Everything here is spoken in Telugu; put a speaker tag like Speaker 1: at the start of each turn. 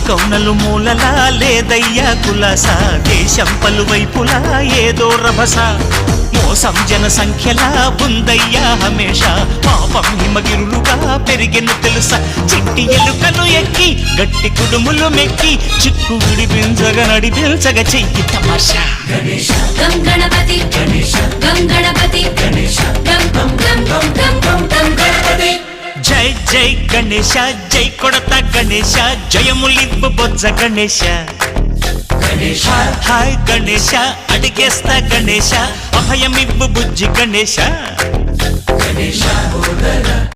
Speaker 1: కౌనలు మూలలా లేదయ్యా కులాస దేశం పలువైపులా ఏదో రభస మోసం జన సంఖ్యలా ఉందయ్యా హమేష పాపం హిమగిరులుగా పెరిగెను తెలుసా చిట్టి ఎలుకలు ఎక్కి గట్టి కుడుములు మెక్కి చిక్కు విడిపించగా నడిపించగా చెయ్యి తమాషా
Speaker 2: గం గణపతి గం గణపతి గం గం గం గం గం గం గణపతి
Speaker 1: జై జై గణేశ జై కొడత గణేశ జయములివ్వు బొజ్జ గణేశ హాయ్ గణేశ అడిగేస్తా గణేశ అభయమివ్వు బుజ్జి గణేశ